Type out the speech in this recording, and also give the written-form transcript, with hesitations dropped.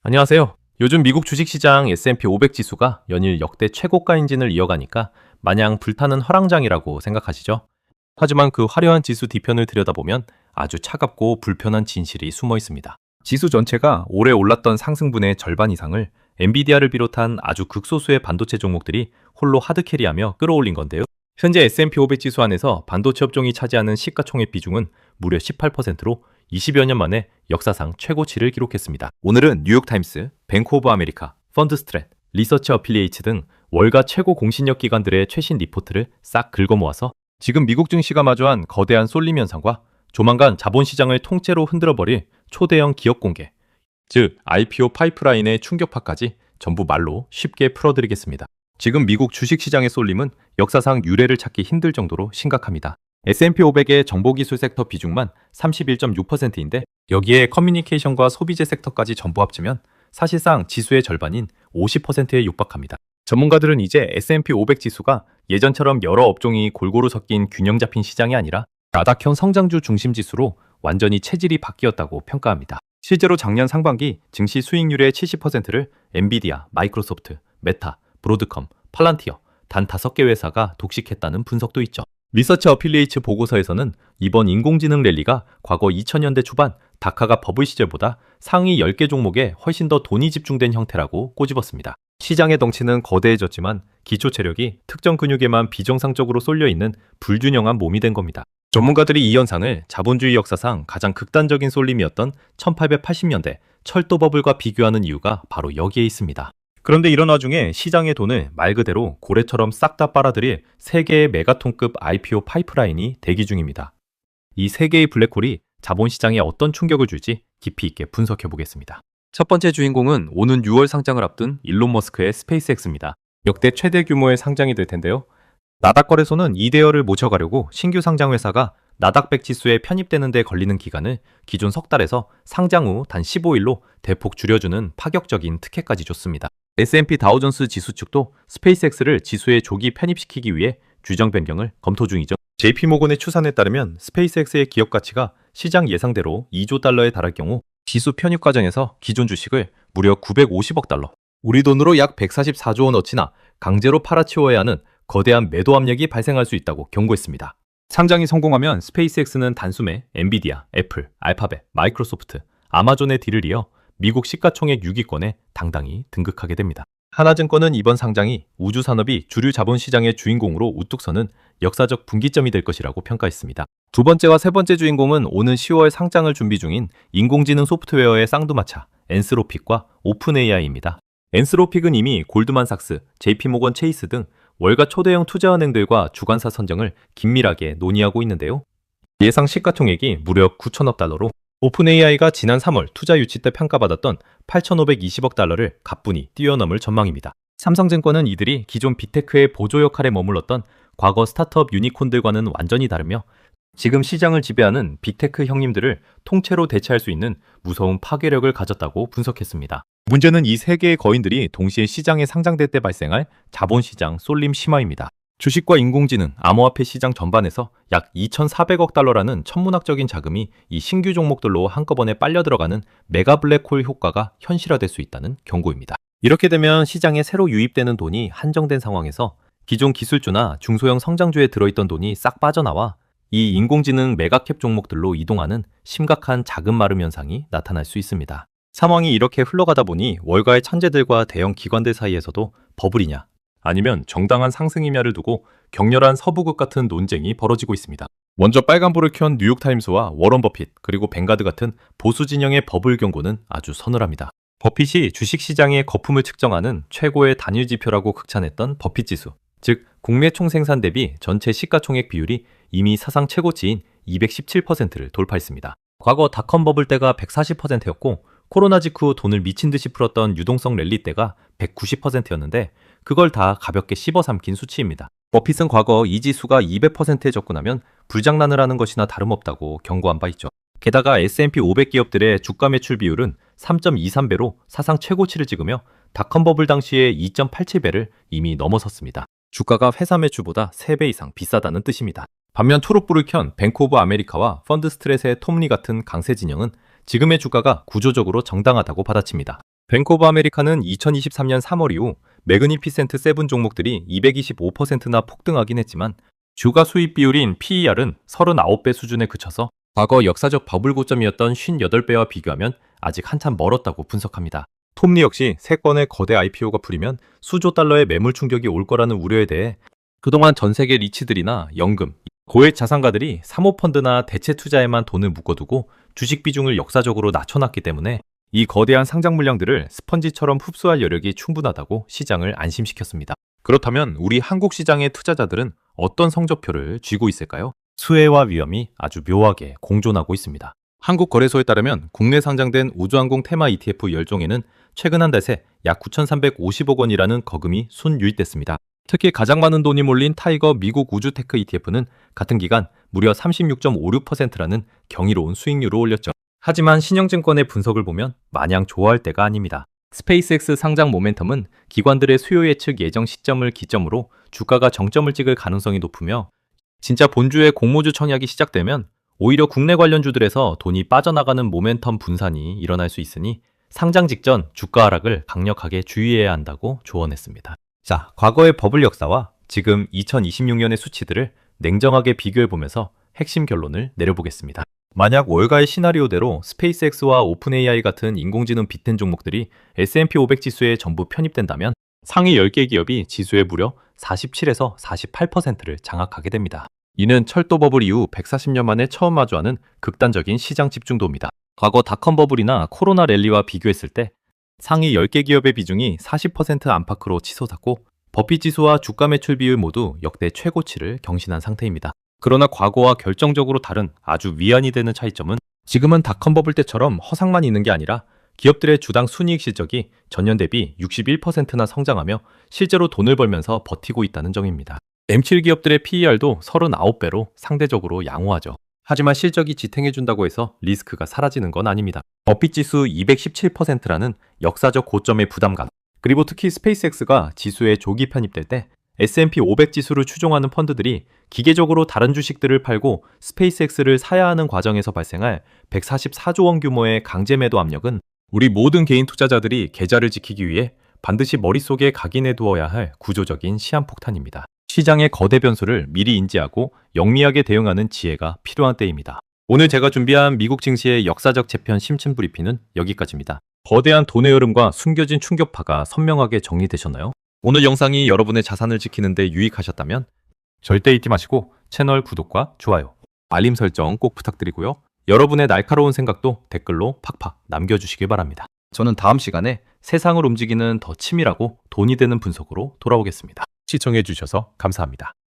안녕하세요. 요즘 미국 주식시장 S&P 500 지수가 연일 역대 최고가 행진을 이어가니까 마냥 불타는 화랑장이라고 생각하시죠? 하지만 그 화려한 지수 뒤편을 들여다보면 아주 차갑고 불편한 진실이 숨어 있습니다. 지수 전체가 올해 올랐던 상승분의 절반 이상을 엔비디아를 비롯한 아주 극소수의 반도체 종목들이 홀로 하드캐리하며 끌어올린 건데요. 현재 S&P 500 지수 안에서 반도체 업종이 차지하는 시가총액 비중은 무려 18%로 20여 년 만에 역사상 최고치를 기록했습니다. 오늘은 뉴욕타임스, 뱅크 오브 아메리카, 펀드스트랩, 리서치 어필리에이츠 등 월가 최고 공신력 기관들의 최신 리포트를 싹 긁어 모아서 지금 미국 증시가 마주한 거대한 쏠림 현상과 조만간 자본시장을 통째로 흔들어버릴 초대형 기업 공개, 즉 IPO 파이프라인의 충격파까지 전부 말로 쉽게 풀어드리겠습니다. 지금 미국 주식시장의 쏠림은 역사상 유례를 찾기 힘들 정도로 심각합니다. S&P 500의 정보기술 섹터 비중만 31.6%인데 여기에 커뮤니케이션과 소비재 섹터까지 전부 합치면 사실상 지수의 절반인 50%에 육박합니다. 전문가들은 이제 S&P 500 지수가 예전처럼 여러 업종이 골고루 섞인 균형 잡힌 시장이 아니라 나닥형 성장주 중심 지수로 완전히 체질이 바뀌었다고 평가합니다. 실제로 작년 상반기 증시 수익률의 70%를 엔비디아, 마이크로소프트, 메타, 브로드컴, 팔란티어 단 5개 회사가 독식했다는 분석도 있죠. 리서치 어필리에이츠 보고서에서는 이번 인공지능 랠리가 과거 2000년대 초반 다카가 버블 시절보다 상위 10개 종목에 훨씬 더 돈이 집중된 형태라고 꼬집었습니다. 시장의 덩치는 거대해졌지만 기초 체력이 특정 근육에만 비정상적으로 쏠려있는 불균형한 몸이 된 겁니다. 전문가들이 이 현상을 자본주의 역사상 가장 극단적인 쏠림이었던 1880년대 철도 버블과 비교하는 이유가 바로 여기에 있습니다. 그런데 이런 와중에 시장의 돈을 말 그대로 고래처럼 싹 다 빨아들일 3개의 메가톤급 IPO 파이프라인이 대기 중입니다. 이 3개의 블랙홀이 자본시장에 어떤 충격을 줄지 깊이 있게 분석해 보겠습니다. 첫 번째 주인공은 오는 6월 상장을 앞둔 일론 머스크의 스페이스X입니다. 역대 최대 규모의 상장이 될 텐데요. 나닥 거래소는 이 대열을 모셔가려고 신규 상장 회사가 나닥 100 지수에 편입되는 데 걸리는 기간을 기존 석 달에서 상장 후 단 15일로 대폭 줄여주는 파격적인 특혜까지 줬습니다. S&P 다우존스 지수 측도 스페이스X를 지수에 조기 편입시키기 위해 규정 변경을 검토 중이죠. JP모건의 추산에 따르면 스페이스X의 기업 가치가 시장 예상대로 2조 달러에 달할 경우 지수 편입 과정에서 기존 주식을 무려 950억 달러, 우리 돈으로 약 144조 원 어치나 강제로 팔아치워야 하는 거대한 매도 압력이 발생할 수 있다고 경고했습니다. 상장이 성공하면 스페이스X는 단숨에 엔비디아, 애플, 알파벳, 마이크로소프트, 아마존의 뒤를 이어 미국 시가총액 6위권에 당당히 등극하게 됩니다. 하나증권은 이번 상장이 우주산업이 주류 자본시장의 주인공으로 우뚝 서는 역사적 분기점이 될 것이라고 평가했습니다. 두 번째와 세 번째 주인공은 오는 10월 상장을 준비 중인 인공지능 소프트웨어의 쌍두마차 엔스로픽과 오픈AI입니다. 엔스로픽은 이미 골드만삭스, JP모건 체이스 등 월가 초대형 투자은행들과 주관사 선정을 긴밀하게 논의하고 있는데요. 예상 시가총액이 무려 9천억 달러로 오픈AI가 지난 3월 투자 유치 때 평가받았던 8,520억 달러를 가뿐히 뛰어넘을 전망입니다. 삼성증권은 이들이 기존 빅테크의 보조 역할에 머물렀던 과거 스타트업 유니콘들과는 완전히 다르며 지금 시장을 지배하는 빅테크 형님들을 통째로 대체할 수 있는 무서운 파괴력을 가졌다고 분석했습니다. 문제는 이 세 개의 거인들이 동시에 시장에 상장될 때 발생할 자본시장 쏠림 심화입니다. 주식과 인공지능, 암호화폐 시장 전반에서 약 2,400억 달러라는 천문학적인 자금이 이 신규 종목들로 한꺼번에 빨려 들어가는 메가 블랙홀 효과가 현실화될 수 있다는 경고입니다. 이렇게 되면 시장에 새로 유입되는 돈이 한정된 상황에서 기존 기술주나 중소형 성장주에 들어있던 돈이 싹 빠져나와 이 인공지능 메가캡 종목들로 이동하는 심각한 자금 마름 현상이 나타날 수 있습니다. 상황이 이렇게 흘러가다 보니 월가의 천재들과 대형 기관들 사이에서도 버블이냐 아니면 정당한 상승이냐를 두고 격렬한 서부극 같은 논쟁이 벌어지고 있습니다. 먼저 빨간불을 켠 뉴욕타임스와 워런 버핏 그리고 뱅가드 같은 보수 진영의 버블 경고는 아주 서늘합니다. 버핏이 주식시장의 거품을 측정하는 최고의 단일 지표라고 극찬했던 버핏지수, 즉 국내 총생산 대비 전체 시가총액 비율이 이미 사상 최고치인 217%를 돌파했습니다. 과거 닷컴 버블 때가 140%였고 코로나 직후 돈을 미친 듯이 풀었던 유동성 랠리 때가 190%였는데 그걸 다 가볍게 씹어삼킨 수치입니다. 버핏은 과거 이 지수가 200%에 접근하면 불장난을 하는 것이나 다름없다고 경고한 바 있죠. 게다가 S&P 500 기업들의 주가 매출 비율은 3.23배로 사상 최고치를 찍으며 닷컴 버블 당시의 2.87배를 이미 넘어섰습니다. 주가가 회사 매출보다 3배 이상 비싸다는 뜻입니다. 반면 초록불을 켠 뱅크 오브 아메리카와 펀드스트렛의 톰리 같은 강세 진영은 지금의 주가가 구조적으로 정당하다고 받아칩니다. 뱅크 오브 아메리카는 2023년 3월 이후 매그니피센트 7 종목들이 225%나 폭등하긴 했지만 주가 수익 비율인 PER은 39배 수준에 그쳐서 과거 역사적 버블 고점이었던 58배와 비교하면 아직 한참 멀었다고 분석합니다. 톱니 역시 3건의 거대 IPO가 풀리면 수조 달러의 매물 충격이 올 거라는 우려에 대해 그동안 전 세계 리츠들이나 연금, 고액 자산가들이 사모펀드나 대체 투자에만 돈을 묶어두고 주식 비중을 역사적으로 낮춰놨기 때문에 이 거대한 상장 물량들을 스펀지처럼 흡수할 여력이 충분하다고 시장을 안심시켰습니다. 그렇다면 우리 한국 시장의 투자자들은 어떤 성적표를 쥐고 있을까요? 수혜와 위험이 아주 묘하게 공존하고 있습니다. 한국거래소에 따르면 국내 상장된 우주항공 테마 ETF 10종에는 최근 한 달 새 약 9,350억 원이라는 거금이 순유입됐습니다. 특히 가장 많은 돈이 몰린 타이거 미국 우주테크 ETF는 같은 기간 무려 36.56%라는 경이로운 수익률을 올렸죠. 하지만 신영증권의 분석을 보면 마냥 좋아할 때가 아닙니다. 스페이스X 상장 모멘텀은 기관들의 수요 예측 예정 시점을 기점으로 주가가 정점을 찍을 가능성이 높으며 진짜 본주의 공모주 청약이 시작되면 오히려 국내 관련주들에서 돈이 빠져나가는 모멘텀 분산이 일어날 수 있으니 상장 직전 주가 하락을 강력하게 주의해야 한다고 조언했습니다. 자, 과거의 버블 역사와 지금 2026년의 수치들을 냉정하게 비교해보면서 핵심 결론을 내려보겠습니다. 만약 월가의 시나리오대로 스페이스X와 오픈AI 같은 인공지능 빅텐 종목들이 S&P 500 지수에 전부 편입된다면 상위 10개 기업이 지수의 무려 47에서 48%를 장악하게 됩니다. 이는 철도 버블 이후 140년 만에 처음 마주하는 극단적인 시장 집중도입니다. 과거 닷컴 버블이나 코로나 랠리와 비교했을 때 상위 10개 기업의 비중이 40% 안팎으로 치솟았고 버핏 지수와 주가 매출 비율 모두 역대 최고치를 경신한 상태입니다. 그러나 과거와 결정적으로 다른 아주 위안이 되는 차이점은 지금은 닷컴 버블 때처럼 허상만 있는 게 아니라 기업들의 주당 순이익 실적이 전년 대비 61%나 성장하며 실제로 돈을 벌면서 버티고 있다는 점입니다. M7 기업들의 PER도 39배로 상대적으로 양호하죠. 하지만 실적이 지탱해준다고 해서 리스크가 사라지는 건 아닙니다. 버핏 지수 217%라는 역사적 고점의 부담감, 그리고 특히 스페이스X가 지수에 조기 편입될 때 S&P 500 지수를 추종하는 펀드들이 기계적으로 다른 주식들을 팔고 스페이스X를 사야 하는 과정에서 발생할 144조 원 규모의 강제 매도 압력은 우리 모든 개인 투자자들이 계좌를 지키기 위해 반드시 머릿속에 각인해 두어야 할 구조적인 시한폭탄입니다. 시장의 거대 변수를 미리 인지하고 영리하게 대응하는 지혜가 필요한 때입니다. 오늘 제가 준비한 미국 증시의 역사적 재편 심층 브리핑은 여기까지입니다. 거대한 돈의 흐름과 숨겨진 충격파가 선명하게 정리되셨나요? 오늘 영상이 여러분의 자산을 지키는 데 유익하셨다면 절대 잊지 마시고 채널 구독과 좋아요, 알림 설정 꼭 부탁드리고요. 여러분의 날카로운 생각도 댓글로 팍팍 남겨주시길 바랍니다. 저는 다음 시간에 세상을 움직이는 더 치밀하고 돈이 되는 분석으로 돌아오겠습니다. 시청해주셔서 감사합니다.